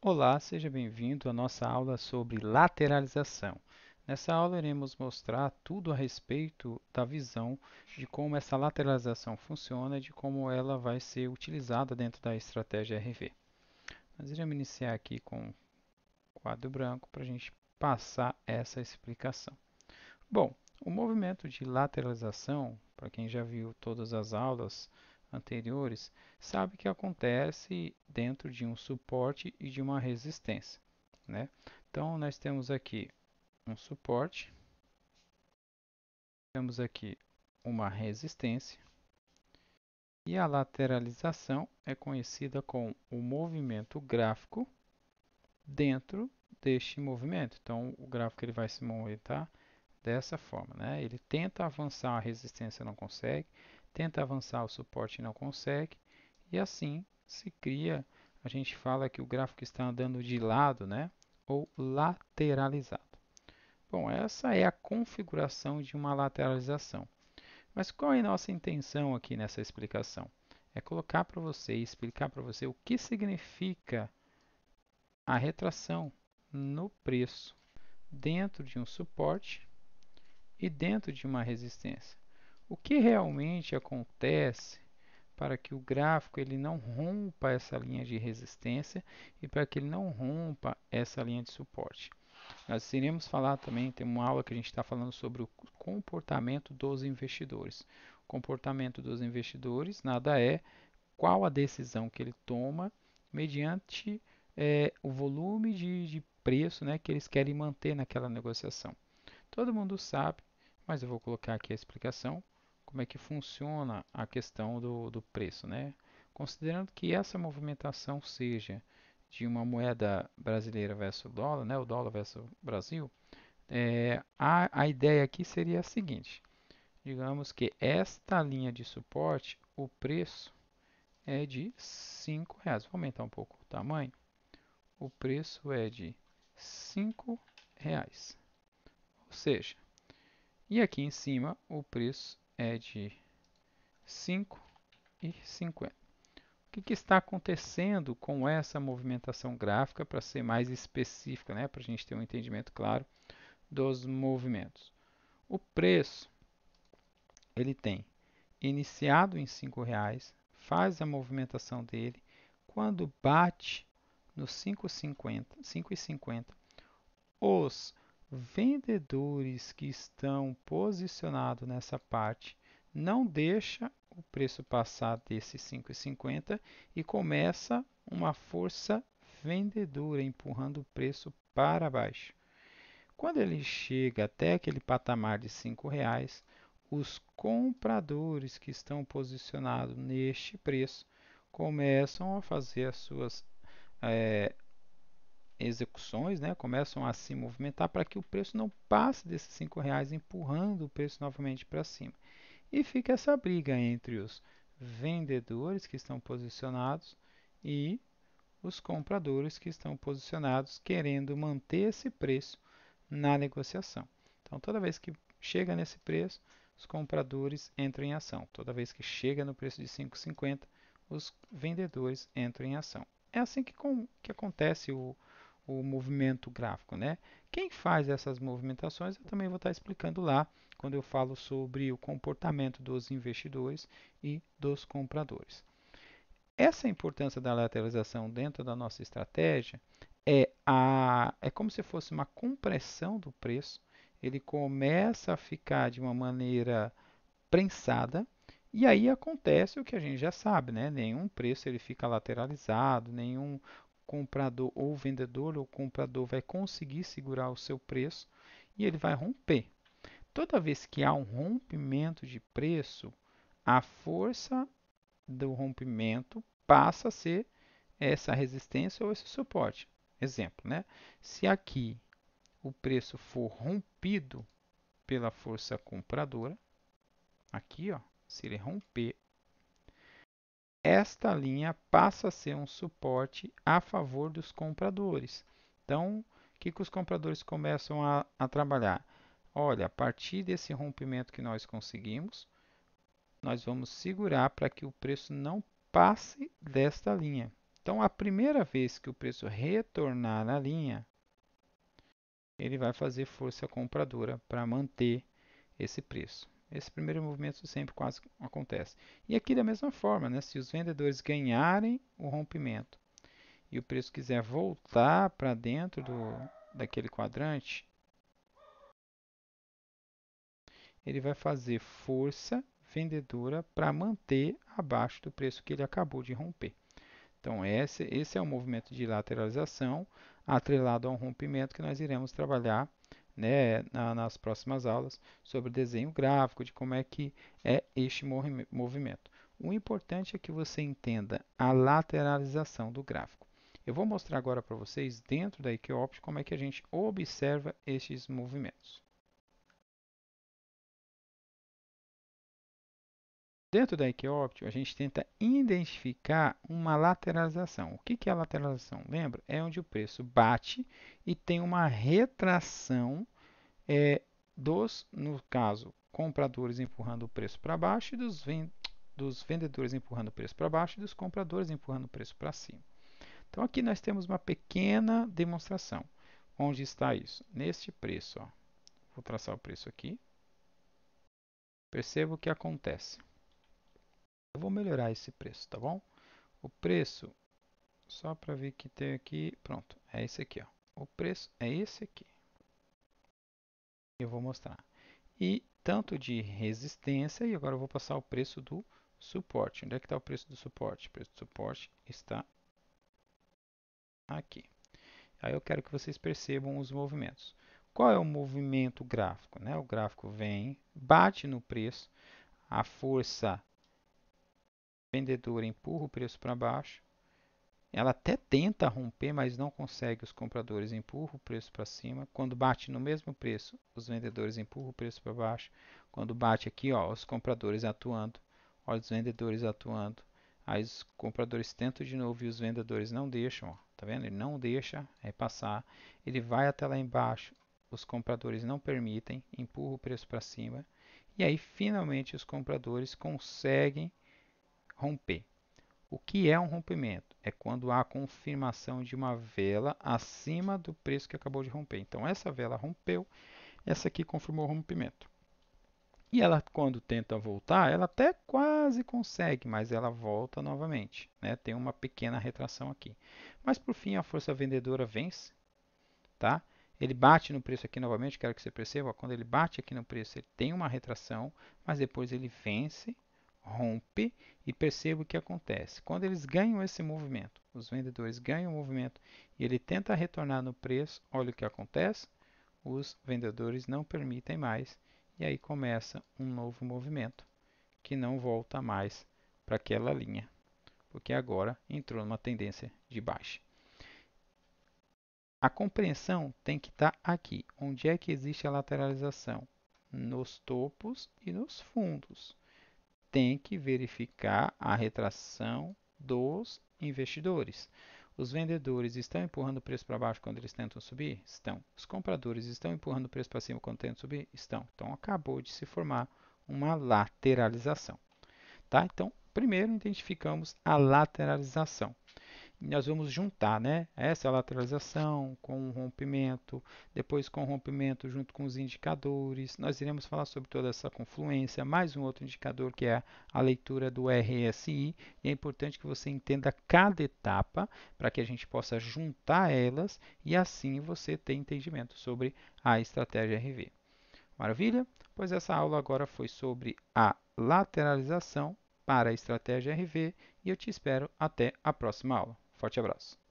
Olá, seja bem-vindo à nossa aula sobre lateralização. Nessa aula iremos mostrar tudo a respeito da visão de como essa lateralização funciona e de como ela vai ser utilizada dentro da estratégia RV. Nós iremos iniciar aqui com o quadro branco para a gente passar essa explicação. Bom, o movimento de lateralização, para quem já viu todas as aulas anteriores, sabe que acontece dentro de um suporte e de uma resistência, né? Então, nós temos aqui um suporte, temos aqui uma resistência, e a lateralização é conhecida como o movimento gráfico dentro deste movimento. Então, o gráfico ele vai se movimentar dessa forma, né? Ele tenta avançar, a resistência não consegue, tenta avançar, o suporte não consegue, e assim se cria, a gente fala que o gráfico está andando de lado, né? Ou lateralizado. Bom, essa é a configuração de uma lateralização. Mas qual é a nossa intenção aqui nessa explicação? É colocar para você e explicar para você o que significa a retração no preço dentro de um suporte e dentro de uma resistência. O que realmente acontece para que o gráfico ele não rompa essa linha de resistência e para que ele não rompa essa linha de suporte? Nós iremos falar também, tem uma aula que a gente está falando sobre o comportamento dos investidores. O comportamento dos investidores nada é qual a decisão que ele toma mediante o volume de preço, né, que eles querem manter naquela negociação. Todo mundo sabe, mas eu vou colocar aqui a explicação, como é que funciona a questão do preço, né? Considerando que essa movimentação seja de uma moeda brasileira versus dólar, né, o dólar versus Brasil, a ideia aqui seria a seguinte: digamos que esta linha de suporte, o preço é de R$ 5. Vou aumentar um pouco o tamanho. O preço é de R$ 5. Ou seja, e aqui em cima o preço é de 5,50. O que está acontecendo com essa movimentação gráfica para ser mais específica, né? Para a gente ter um entendimento claro dos movimentos. O preço ele tem iniciado em R$ 5, faz a movimentação dele, quando bate nos 5,50, os vendedores que estão posicionados nessa parte não deixa o preço passar desses 5,50 e começa uma força vendedora empurrando o preço para baixo. Quando ele chega até aquele patamar de R$ 5, os compradores que estão posicionados neste preço começam a fazer as suas eh, execuções, né, começam a se movimentar para que o preço não passe desses R$ 5, empurrando o preço novamente para cima. E fica essa briga entre os vendedores que estão posicionados e os compradores que estão posicionados querendo manter esse preço na negociação. Então, toda vez que chega nesse preço, os compradores entram em ação. Toda vez que chega no preço de 5,50, os vendedores entram em ação. É assim que acontece o movimento gráfico, né? Quem faz essas movimentações, eu também vou estar explicando lá quando eu falo sobre o comportamento dos investidores e dos compradores. Essa importância da lateralização dentro da nossa estratégia é como se fosse uma compressão do preço. Ele começa a ficar de uma maneira prensada e aí acontece o que a gente já sabe, né? Nenhum preço ele fica lateralizado, nenhum comprador ou vendedor ou comprador vai conseguir segurar o seu preço e ele vai romper. Toda vez que há um rompimento de preço, a força do rompimento passa a ser essa resistência ou esse suporte. Exemplo, né? Se aqui o preço for rompido pela força compradora, aqui, ó, se ele romper, esta linha passa a ser um suporte a favor dos compradores. Então, o que os compradores começam a trabalhar? Olha, a partir desse rompimento que nós conseguimos, nós vamos segurar para que o preço não passe desta linha. Então, a primeira vez que o preço retornar na linha, ele vai fazer força compradora para manter esse preço. Esse primeiro movimento sempre quase acontece. E aqui da mesma forma, né? Se os vendedores ganharem o rompimento e o preço quiser voltar para dentro daquele quadrante, ele vai fazer força vendedora para manter abaixo do preço que ele acabou de romper. Então, esse é o movimento de lateralização atrelado a um rompimento que nós iremos trabalhar, né, nas próximas aulas sobre desenho gráfico, de como é que é este movimento. O importante é que você entenda a lateralização do gráfico. Eu vou mostrar agora para vocês, dentro da Equiopt, como é que a gente observa estes movimentos. Dentro da Equiopt, a gente tenta identificar uma lateralização. O que é a lateralização? Lembra? É onde o preço bate e tem uma retração no caso, compradores empurrando o preço para baixo e dos vendedores empurrando o preço para baixo e dos compradores empurrando o preço para cima. Então aqui nós temos uma pequena demonstração. Onde está isso? Neste preço. Ó. Vou traçar o preço aqui. Perceba o que acontece. Eu vou melhorar esse preço, tá bom? O preço, só para ver que tem aqui, pronto, é esse aqui, ó. O preço é esse aqui. Eu vou mostrar. E tanto de resistência, e agora eu vou passar o preço do suporte. Onde é que está o preço do suporte? O preço do suporte está aqui. Aí eu quero que vocês percebam os movimentos. Qual é o movimento gráfico? Né? O gráfico vem, bate no preço, a força vendedora empurra o preço para baixo, ela até tenta romper, mas não consegue. Os compradores empurram o preço para cima. Quando bate no mesmo preço, os vendedores empurram o preço para baixo. Quando bate aqui, ó, os compradores atuando, olha os vendedores atuando. Aí os compradores tentam de novo e os vendedores não deixam. Ó, tá vendo? Ele não deixa passar. Ele vai até lá embaixo. Os compradores não permitem, empurram o preço para cima. E aí, finalmente, os compradores conseguem romper. O que é um rompimento? É quando há confirmação de uma vela acima do preço que acabou de romper. Então, essa vela rompeu, essa aqui confirmou o rompimento. E ela, quando tenta voltar, ela até quase consegue, mas ela volta novamente. Né? Tem uma pequena retração aqui. Mas, por fim, a força vendedora vence. Tá? Ele bate no preço aqui novamente, quero que você perceba. Quando ele bate aqui no preço, ele tem uma retração, mas depois ele vence, rompe e perceba o que acontece. Quando eles ganham esse movimento, os vendedores ganham o movimento e ele tenta retornar no preço, olha o que acontece. Os vendedores não permitem mais e aí começa um novo movimento que não volta mais para aquela linha, porque agora entrou numa tendência de baixa. A compreensão tem que estar aqui. Onde é que existe a lateralização? Nos topos e nos fundos. Tem que verificar a retração dos investidores. Os vendedores estão empurrando o preço para baixo quando eles tentam subir? Estão. Os compradores estão empurrando o preço para cima quando tentam subir? Estão. Então, acabou de se formar uma lateralização. Tá? Então, primeiro identificamos a lateralização. Nós vamos juntar, né? Essa é a lateralização com o rompimento, depois com o rompimento junto com os indicadores. Nós iremos falar sobre toda essa confluência, mais um outro indicador que é a leitura do RSI. E é importante que você entenda cada etapa para que a gente possa juntar elas e assim você ter entendimento sobre a estratégia RV. Maravilha? Pois essa aula agora foi sobre a lateralização para a estratégia RV e eu te espero até a próxima aula. Forte abraço!